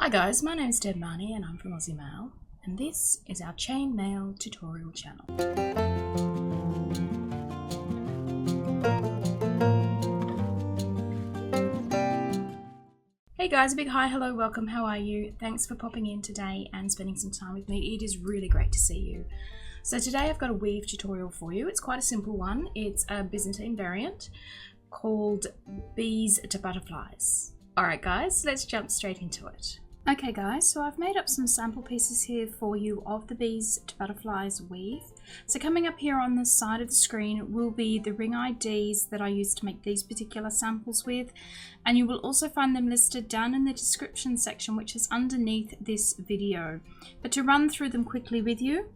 Hi guys, my name is Marnie and I'm from Aussie Maille, and this is our chain mail tutorial channel. Hey guys, a big hi, hello, welcome, how are you? Thanks for popping in today and spending some time with me. It is really great to see you. So today I've got a weave tutorial for you. It's quite a simple one. It's a Byzantine variant called Beez to Butterflies. Alright guys, let's jump straight into it. Okay guys, so I've made up some sample pieces here for you of the Beez to Butterflies weave. So coming up here on the side of the screen will be the ring IDs that I used to make these particular samples with, and you will also find them listed down in the description section, which is underneath this video. But to run through them quickly with you,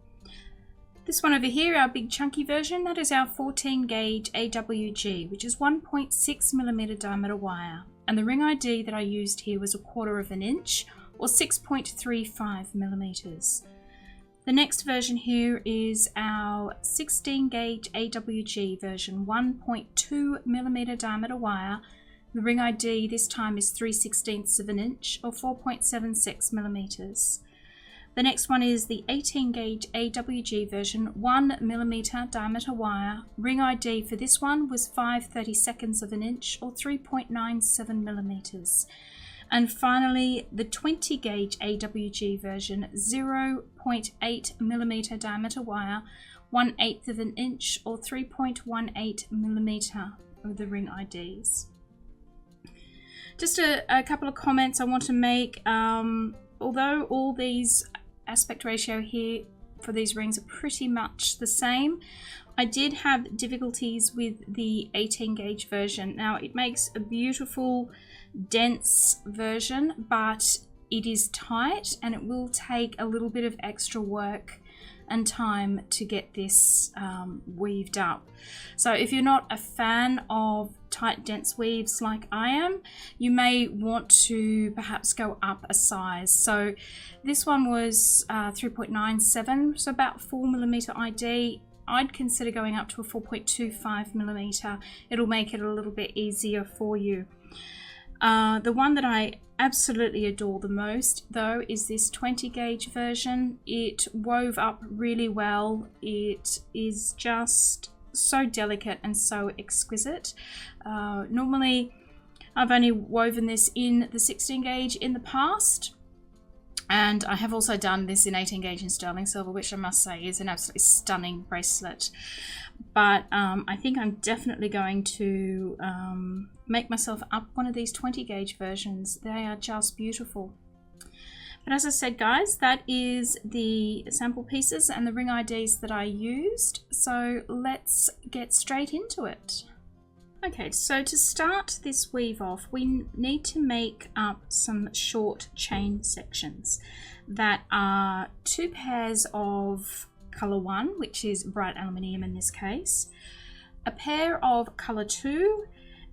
this one over here, our big chunky version, that is our 14 gauge AWG, which is 1.6mm diameter wire. And the ring ID that I used here was 1/4 of an inch, or 6.35mm. The next version here is our 16 gauge AWG version, 1.2mm diameter wire. The ring ID this time is 3/16 of an inch, or 4.76mm. The next one is the 18 gauge AWG version, 1mm diameter wire. Ring ID for this one was 5/32 of an inch, or 3.97mm. And finally, the 20 gauge AWG version, 0.8mm diameter wire, 1/8 of an inch, or 3.18mm of the ring IDs. Just a couple of comments I want to make. Although all these aspect ratio here for these rings are pretty much the same, I did have difficulties with the 18 gauge version. Now it makes a beautiful dense version, but it is tight and it will take a little bit of extra work and time to get this weaved up. So if you're not a fan of tight dense weaves like I am, you may want to perhaps go up a size. So this one was 3.97, so about 4mm ID. I'd consider going up to a 4.25mm. It'll make it a little bit easier for you. The one that I absolutely adore the most though is this 20 gauge version. It wove up really well. It is just so delicate and so exquisite. Normally I've only woven this in the 16 gauge in the past, and I have also done this in 18 gauge in sterling silver, which I must say is an absolutely stunning bracelet. But I think I'm definitely going to make myself up one of these 20 gauge versions. They are just beautiful. But as I said guys, that is the sample pieces and the ring IDs that I used. So let's get straight into it. Okay, so to start this weave off, we need to make up some short chain sections that are 2 pairs of colour 1, which is bright aluminium in this case, a pair of colour 2,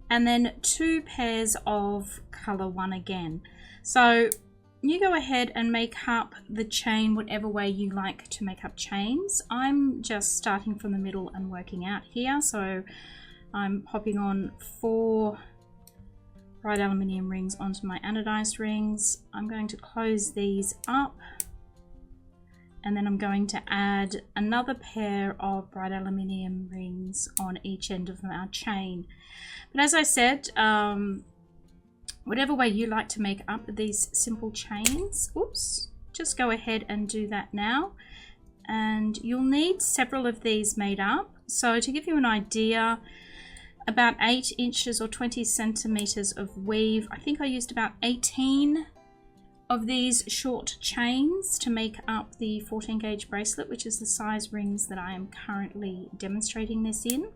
and then 2 pairs of colour 1 again. So you go ahead and make up the chain whatever way you like to make up chains. I'm just starting from the middle and working out here, so I'm popping on 4 bright aluminium rings onto my anodized rings. I'm going to close these up, and then I'm going to add another pair of bright aluminium rings on each end of our chain. But as I said, whatever way you like to make up these simple chains, just go ahead and do that now. And you'll need several of these made up. So to give you an idea, about 8 inches or 20 centimeters of weave. I think I used about 18 of these short chains to make up the 14 gauge bracelet, which is the size rings that I am currently demonstrating this in.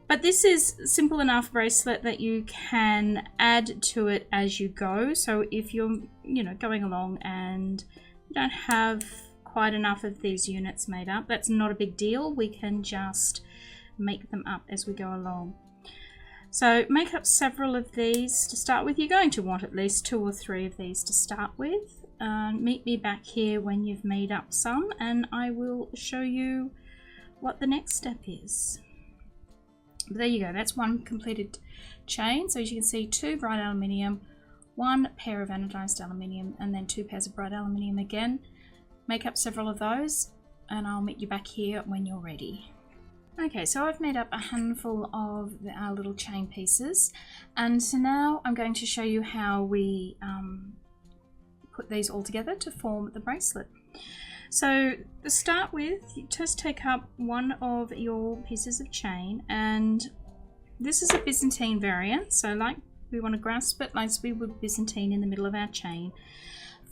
But this is simple enough bracelet that you can add to it as you go. So if you're going along and you don't have quite enough of these units made up, that's not a big deal. We can just make them up as we go along. So make up several of these to start with. You're going to want at least 2 or 3 of these to start with. Meet me back here when you've made up some, and I will show you what the next step is. But there you go, that's one completed chain. So as you can see, 2 bright aluminium, one pair of anodized aluminium and then 2 pairs of bright aluminium again. Make up several of those and I'll meet you back here when you're ready. Okay, so I've made up a handful of our little chain pieces, and so now I'm going to show you how we put these all together to form the bracelet. So to start with, you just take up one of your pieces of chain, and this is a Byzantine variant, so like we want to grasp it like we would Byzantine in the middle of our chain.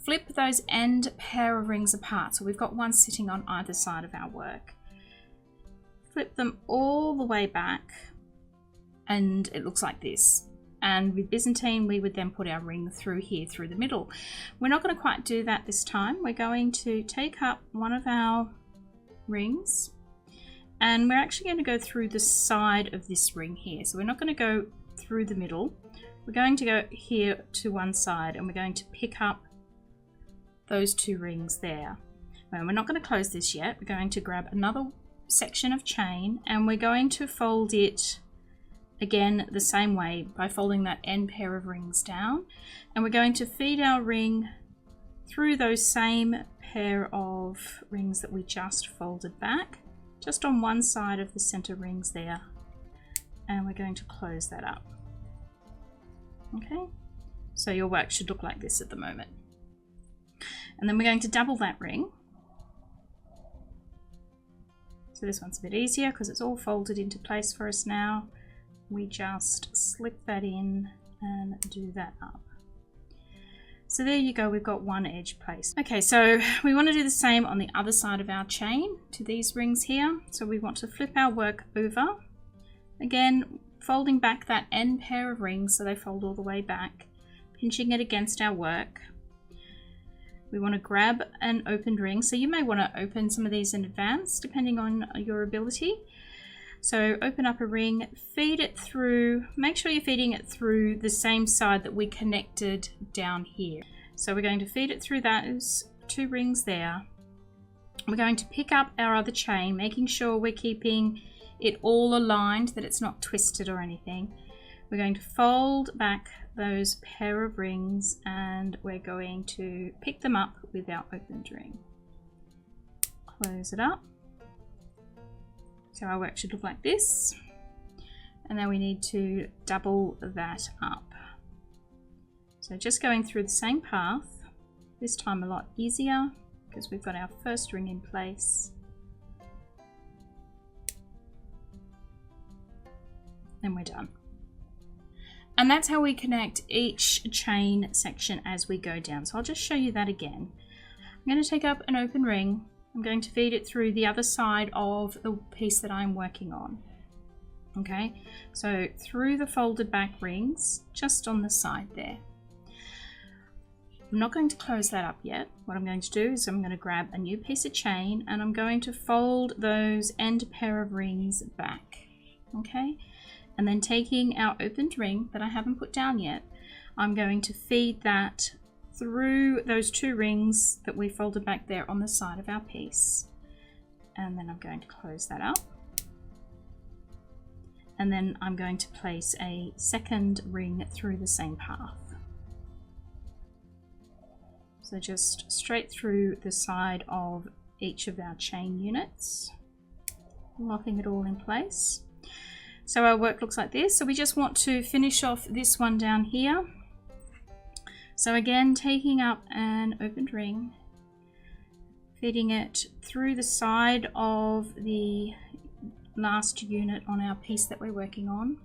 Flip those end pair of rings apart, so we've got one sitting on either side of our work. Flip them all the way back and it looks like this. And with Byzantine we would then put our ring through here through the middle. We're not going to quite do that this time. We're going to take up one of our rings and we're actually going to go through the side of this ring here. So we're not going to go through the middle. We're going to go here to one side and we're going to pick up those 2 rings there. Well, we're not going to close this yet. We're going to grab another section of chain and we're going to fold it again the same way by folding that end pair of rings down, and we're going to feed our ring through those same pair of rings that we just folded back, just on one side of the center rings there, and we're going to close that up. Okay, so your work should look like this at the moment. And then we're going to double that ring. So this one's a bit easier because it's all folded into place for us now. We just slip that in and do that up. So there you go, we've got one edge placed. Okay, so we want to do the same on the other side of our chain to these rings here. So we want to flip our work over. Again, folding back that end pair of rings so they fold all the way back, pinching it against our work. We want to grab an opened ring, so you may want to open some of these in advance depending on your ability. So open up a ring, feed it through, make sure you're feeding it through the same side that we connected down here. So we're going to feed it through those 2 rings there. We're going to pick up our other chain, making sure we're keeping it all aligned, that it's not twisted or anything. We're going to fold back those pair of rings and we're going to pick them up with our opened ring. Close it up. So our work should look like this. And then we need to double that up. So just going through the same path, this time a lot easier because we've got our first ring in place. And we're done. And that's how we connect each chain section as we go down. So I'll just show you that again. I'm going to take up an open ring. I'm going to feed it through the other side of the piece that I'm working on. Okay, so through the folded back rings, just on the side there. I'm not going to close that up yet. What I'm going to do is I'm going to grab a new piece of chain and I'm going to fold those end pair of rings back. Okay. And then taking our opened ring that I haven't put down yet, I'm going to feed that through those 2 rings that we folded back there on the side of our piece. And then I'm going to close that up. And then I'm going to place a second ring through the same path. So just straight through the side of each of our chain units, locking it all in place. So our work looks like this. So we just want to finish off this one down here. So again, taking up an opened ring, feeding it through the side of the last unit on our piece that we're working on.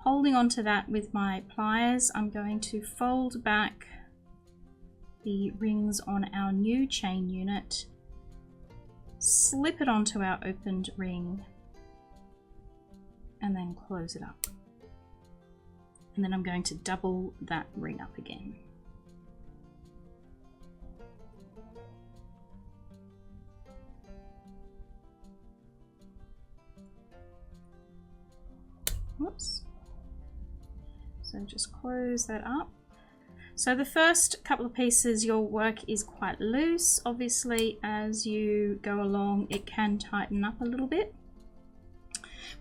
Holding on to that with my pliers, I'm going to fold back the rings on our new chain unit, slip it onto our opened ring, and then close it up. And then I'm going to double that ring up again. Whoops. So just close that up. So the first couple of pieces, your work is quite loose. Obviously, as you go along, it can tighten up a little bit.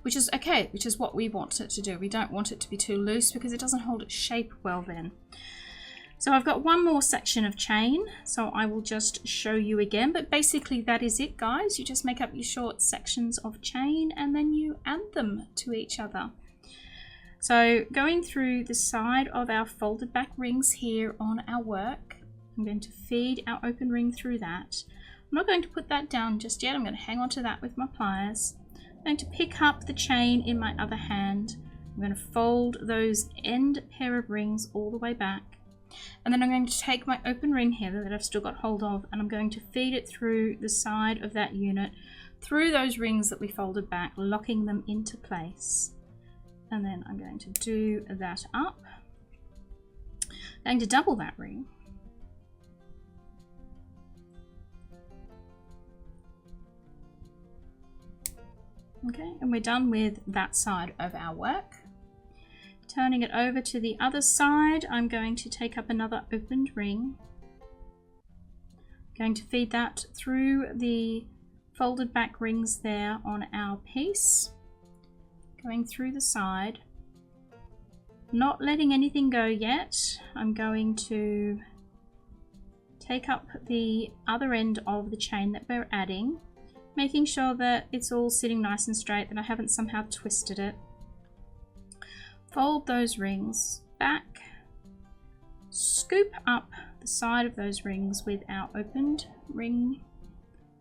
which is okay, which is what we want it to do. We don't want it to be too loose because it doesn't hold its shape well then. So I've got one more section of chain, so I will just show you again, but basically that is it, guys. You just make up your short sections of chain and then you add them to each other. So going through the side of our folded back rings here on our work, I'm going to feed our open ring through that. I'm not going to put that down just yet. I'm going to hang on to that with my pliers. I'm going to pick up the chain in my other hand. I'm going to fold those end pair of rings all the way back. And then I'm going to take my open ring here that I've still got hold of, and I'm going to feed it through the side of that unit, through those rings that we folded back, locking them into place. And then I'm going to do that up. I'm going to double that ring. Okay, and we're done with that side of our work. Turning it over to the other side, I'm going to take up another opened ring. Going to feed that through the folded back rings there on our piece. Going through the side. Not letting anything go yet. I'm going to take up the other end of the chain that we're adding, making sure that it's all sitting nice and straight, that I haven't somehow twisted it. Fold those rings back, scoop up the side of those rings with our opened ring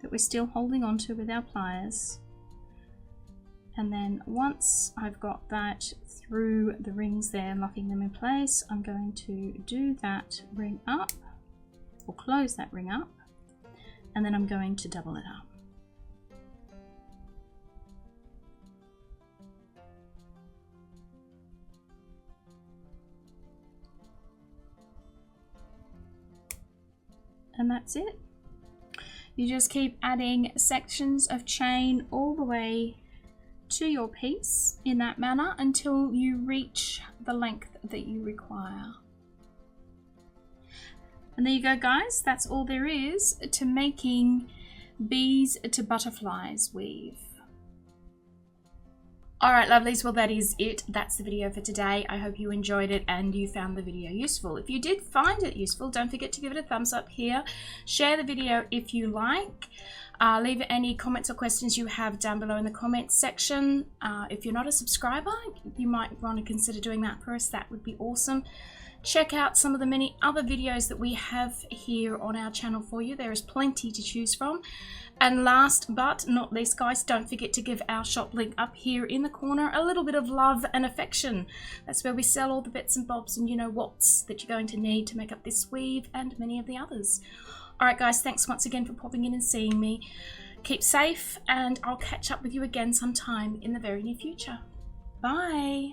that we're still holding onto with our pliers. And then once I've got that through the rings there, locking them in place, I'm going to do that ring up, or close that ring up, and then I'm going to double it up. And that's it. You just keep adding sections of chain all the way to your piece in that manner until you reach the length that you require. And there you go, guys. That's all there is to making bees to butterflies weave. Alright lovelies, well that is it. That's the video for today. I hope you enjoyed it and you found the video useful. If you did find it useful, don't forget to give it a thumbs up here. Share the video if you like. Leave any comments or questions you have down below in the comments section. If you're not a subscriber, you might want to consider doing that for us. That would be awesome. Check out some of the many other videos that we have here on our channel for you. There is plenty to choose from. And last but not least, guys, don't forget to give our shop link up here in the corner a little bit of love and affection. That's where we sell all the bits and bobs and you know what's that you're going to need to make up this weave and many of the others. Alright guys, thanks once again for popping in and seeing me. Keep safe and I'll catch up with you again sometime in the very near future. Bye!